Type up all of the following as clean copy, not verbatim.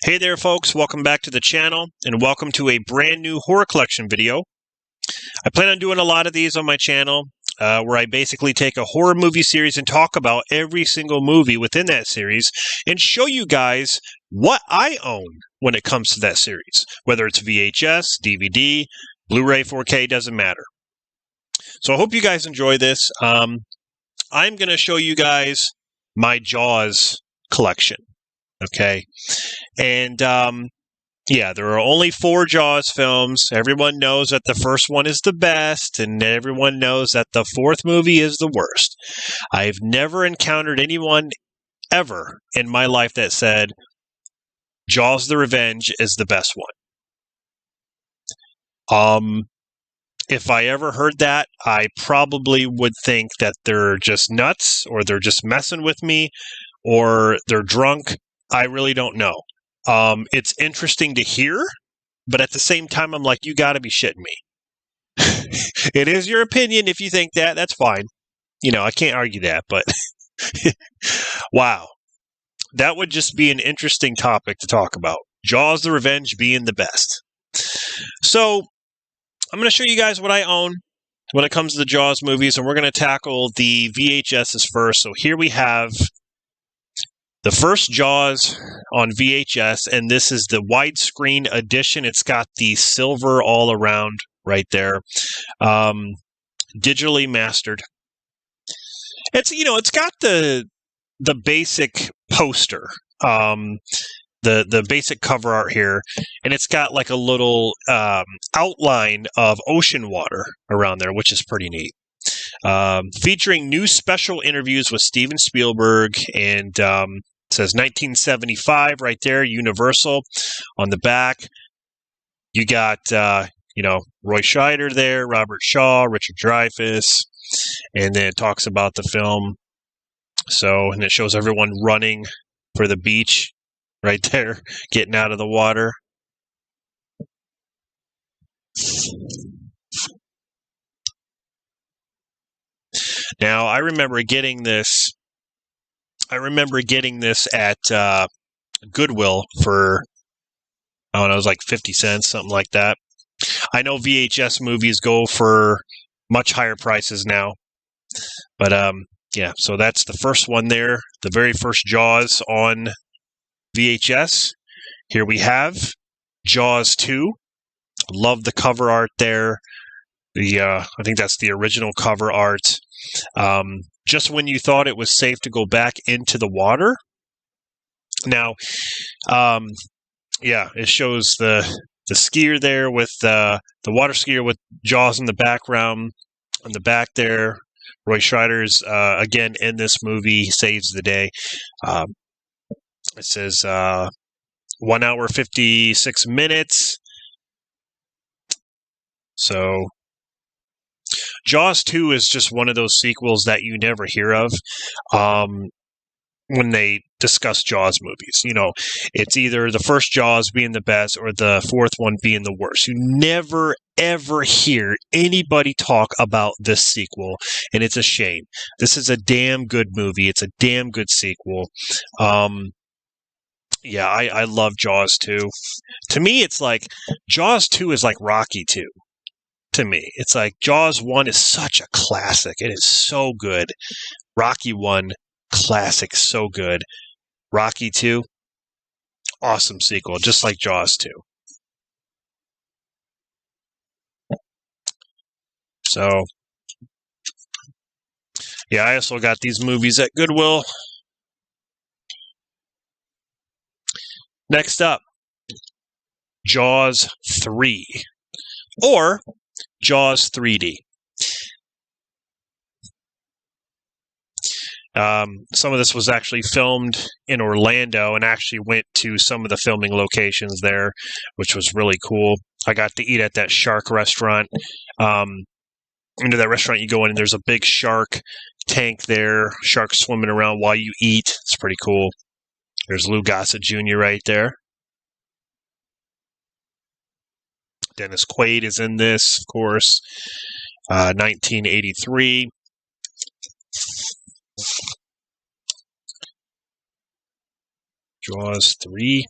Hey there folks, welcome back to the channel and welcome to a brand new horror collection video. I plan on doing a lot of these on my channel where I basically take a horror movie series and talk about every single movie within that series and show you guys what I own when it comes to that series. Whether it's VHS, DVD, Blu-ray, 4K, doesn't matter. So I hope you guys enjoy this. I'm going to show you guys my Jaws collection. Okay. And, yeah, there are only 4 Jaws films. Everyone knows that the first one is the best, and everyone knows that the 4th movie is the worst. I've never encountered anyone ever in my life that said Jaws the Revenge is the best one. If I ever heard that, I probably would think that they're just nuts, or they're just messing with me, or they're drunk. I really don't know. It's interesting to hear, but at the same time, I'm like, you got to be shitting me. It is your opinion. If you think that, that's fine. You know, I can't argue that, but wow. That would just be an interesting topic to talk about. Jaws the Revenge being the best. So I'm going to show you guys what I own when it comes to the Jaws movies, and we're going to tackle the VHSs first. So here we have the first Jaws on VHS, and this is the widescreen edition. It's got the silver all around right there, digitally mastered. It's got the basic poster, the basic cover art here, and it's got like a little outline of ocean water around there, which is pretty neat. Featuring new special interviews with Steven Spielberg and. It says 1975 right there, Universal on the back. You got, Roy Scheider there, Robert Shaw, Richard Dreyfuss, and then it talks about the film. So, and it shows everyone running for the beach right there, getting out of the water. Now, I remember getting this at Goodwill for, I don't know, it was like 50 cents, something like that. I know VHS movies go for much higher prices now. But, yeah, so that's the first one there. The very first Jaws on VHS. Here we have Jaws 2. Love the cover art there. I think that's the original cover art. Just when you thought it was safe to go back into the water. Now, it shows the skier there with the water skier with Jaws in the background. On the back there, Roy Scheider's, again, in this movie, saves the day. It says 1 hour, 56 minutes. So Jaws 2 is just one of those sequels that you never hear of when they discuss Jaws movies. You know, it's either the first Jaws being the best or the 4th one being the worst. You never, ever hear anybody talk about this sequel, and it's a shame. This is a damn good movie. It's a damn good sequel. Yeah, I love Jaws 2. To me, it's like Jaws 2 is like Rocky 2. To me, it's like Jaws 1 is such a classic. It is so good. Rocky 1, classic, so good. Rocky 2, awesome sequel, just like Jaws 2. So, yeah, I also got these movies at Goodwill. Next up, Jaws 3, or Jaws 3D. Some of this was actually filmed in Orlando and actually went to some of the filming locations there, which was really cool. I got to eat at that shark restaurant. Into that restaurant you go in and there's a big shark tank there, sharks swimming around while you eat. It's pretty cool. There's Lou Gossett Jr. right there. Dennis Quaid is in this, of course. 1983. Jaws 3.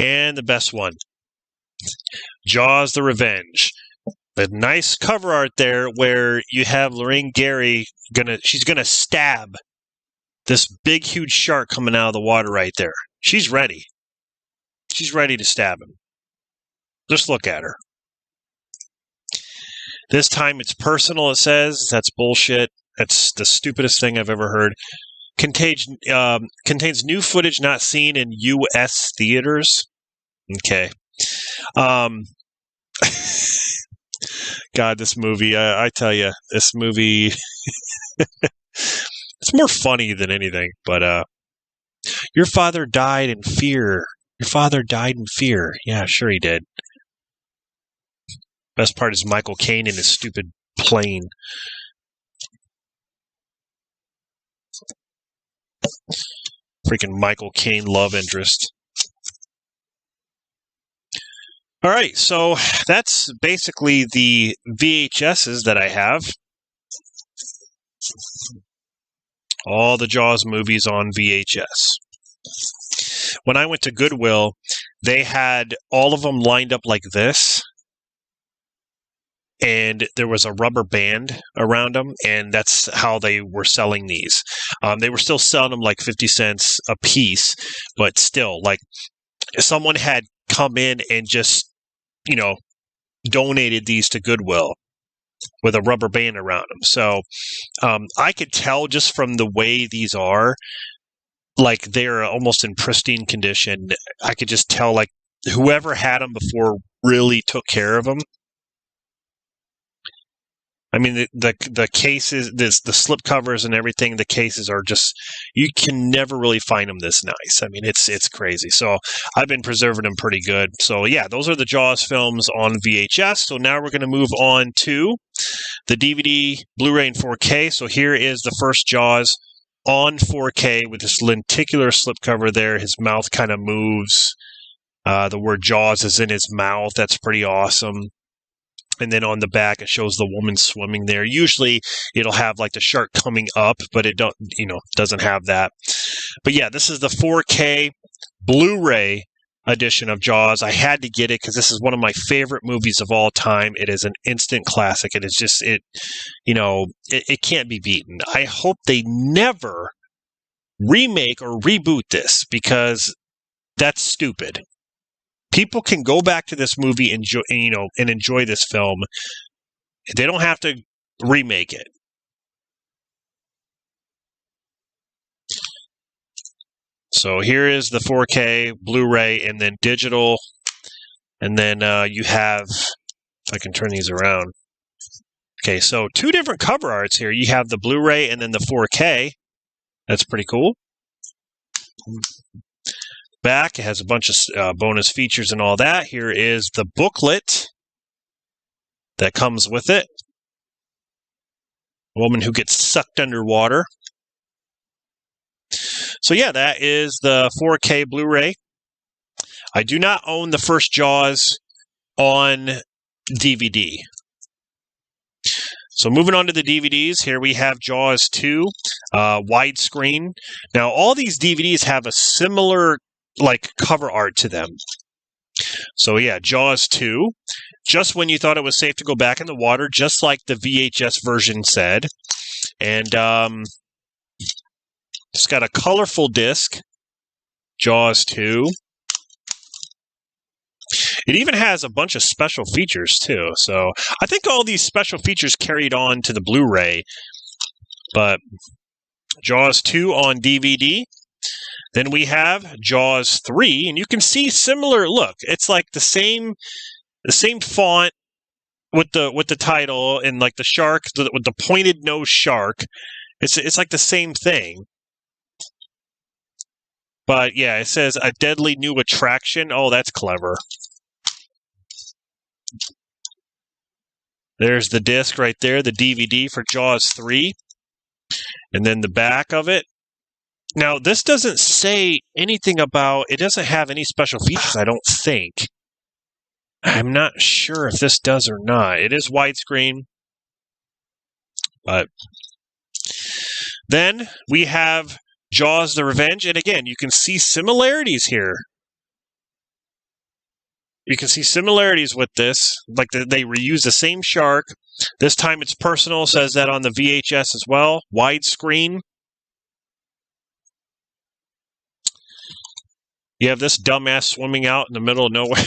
And the best one, Jaws the Revenge. The nice cover art there where you have Lorraine Gary she's gonna stab this big, huge shark coming out of the water right there. She's ready. She's ready to stab him. Just look at her. This time it's personal, it says. That's bullshit. That's the stupidest thing I've ever heard. Contains new footage not seen in U.S. theaters. Okay. God, this movie, I tell you, this movie, it's more funny than anything, but your father died in fear. Your father died in fear. Yeah, sure he did. Best part is Michael Caine in his stupid plane. Freaking Michael Caine love interest. All right, so that's basically the VHSs that I have. All the Jaws movies on VHS. When I went to Goodwill, they had all of them lined up like this. And there was a rubber band around them, and that's how they were selling these. They were still selling them like 50 cents a piece, but still, like, someone had come in and just, donated these to Goodwill with a rubber band around them. So I could tell just from the way these are, like, they're almost in pristine condition. I could just tell, like, whoever had them before really took care of them. I mean, the cases, the slip covers and everything, the cases are just, you can never really find them this nice. I mean, it's crazy. So I've been preserving them pretty good. So yeah, those are the Jaws films on VHS. So now we're going to move on to the DVD, Blu-ray, and 4K. So here is the first Jaws on 4K with this lenticular slipcover there. His mouth kind of moves. The word Jaws is in his mouth. That's pretty awesome. And then on the back, it shows the woman swimming there. Usually, it'll have like the shark coming up, but it doesn't have that. But yeah, this is the 4K Blu-ray edition of Jaws. I had to get it because this is one of my favorite movies of all time. It is an instant classic. It is just it can't be beaten. I hope they never remake or reboot this because that's stupid. People can go back to this movie and enjoy this film. They don't have to remake it. So here is the 4K Blu-ray and then digital. And then you have, if I can turn these around. Okay, so two different cover arts here. You have the Blu-ray and then the 4K. That's pretty cool. Back, it has a bunch of bonus features and all that. Here is the booklet that comes with it. A woman who gets sucked underwater. So yeah, that is the 4K Blu-ray. I do not own the first Jaws on DVD. So moving on to the DVDs, here we have Jaws 2, widescreen. Now all these DVDs have a similar cover art to them. So yeah, Jaws 2. Just when you thought it was safe to go back in the water, just like the VHS version said. And it's got a colorful disc. Jaws 2. It even has a bunch of special features too. So I think all these special features carried on to the Blu-ray. But Jaws 2 on DVD. Then we have Jaws 3, and you can see similar look. It's like the same font with the title and like the shark with the pointed nose shark. It's like the same thing. But yeah, it says a deadly new attraction. Oh, that's clever. There's the disc right there, the DVD for Jaws 3. And then the back of it. Now, this doesn't say anything about, it doesn't have any special features, I don't think. I'm not sure if this does or not. It is widescreen. But then we have Jaws the Revenge. And again, you can see similarities here. You can see similarities with this. Like they reuse the same shark. This time it's personal, says that on the VHS as well. Widescreen. You have this dumbass swimming out in the middle of nowhere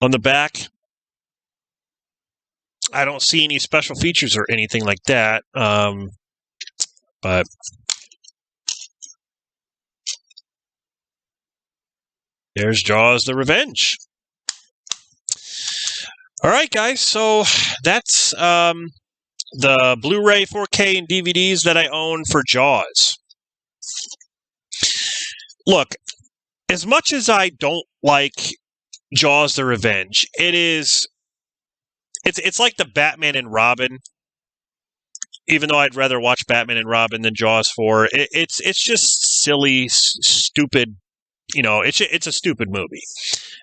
on the back. I don't see any special features or anything like that. But there's Jaws: The Revenge. All right, guys. So that's the Blu-ray, 4K, and DVDs that I own for Jaws. Look, as much as I don't like Jaws: The Revenge, it's like the Batman and Robin. Even though I'd rather watch Batman and Robin than Jaws 4, it's just silly, stupid. It's a stupid movie,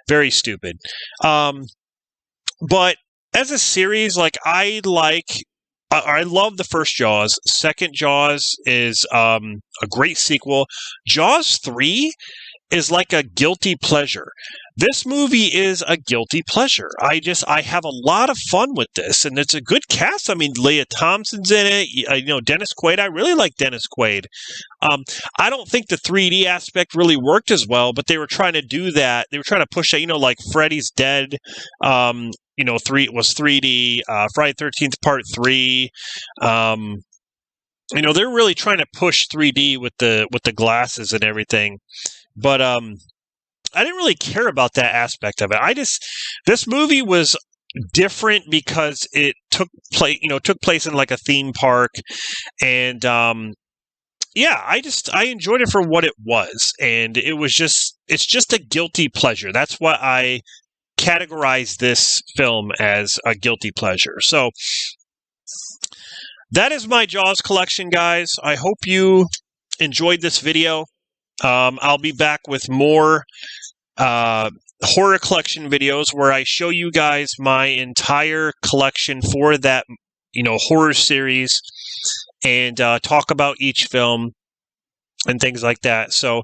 very stupid. But as a series, like I love the first Jaws. Second Jaws is a great sequel. Jaws 3 is like a guilty pleasure. This movie is a guilty pleasure. I have a lot of fun with this, and it's a good cast. I mean, Leah Thompson's in it. Dennis Quaid. I really like Dennis Quaid. I don't think the 3D aspect really worked as well, but they were trying to do that. They were trying to push that. Like Freddy's Dead. 3 was 3D. Friday the 13th Part 3. They're really trying to push 3D with the glasses and everything. But I didn't really care about that aspect of it. This movie was different because it took place in like a theme park, and I enjoyed it for what it was, and it's just a guilty pleasure. That's what I categorize this film as, a guilty pleasure. So that is my Jaws collection, guys. I hope you enjoyed this video. I'll be back with more horror collection videos where I show you guys my entire collection for that, horror series, and talk about each film and things like that. So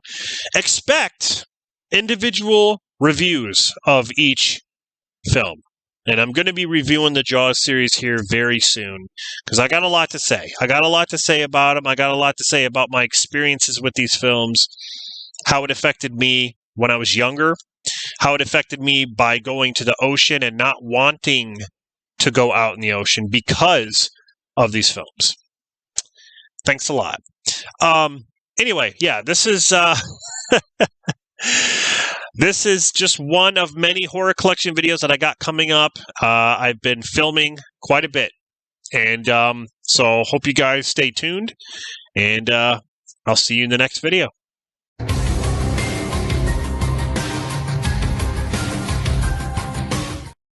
expect individual reviews of each film. And I'm going to be reviewing the Jaws series here very soon because I got a lot to say. I got a lot to say about them. I got a lot to say about my experiences with these films, how it affected me when I was younger, how it affected me by going to the ocean and not wanting to go out in the ocean because of these films. Thanks a lot. Anyway, yeah, this is this is just one of many horror collection videos that I got coming up. I've been filming quite a bit, and so hope you guys stay tuned, and I'll see you in the next video.